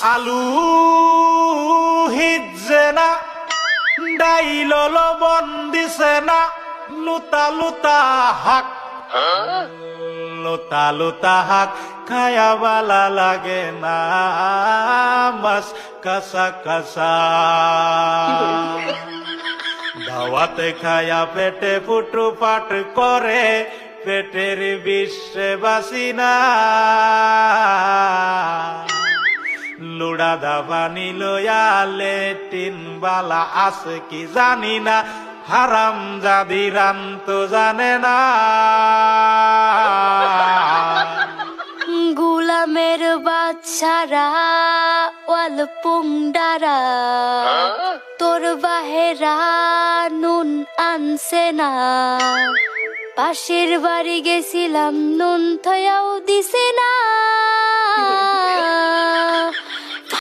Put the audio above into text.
আলু হিজে না ডাইল লবণ দিছে না লুতা লুতা হাক লুতা লুতা হাক খায়া বালা লাগে না মাছ কাঁচা কাঁচা দাওয়াতে খায়া পেটে ফুটু পাট করে পেটের বিশ্বে বাসি না লুড়া দাবানি লয়ালে টিন বালা আছে কি জানি না হারাম জাদি রান তো জানে না গুলামের বাচ্চারা ওয়াল পুংডারা তোর বাহেরা নুন আনছে না পাশের বাড়ি গেছিলাম নুন থয়াও দিছে না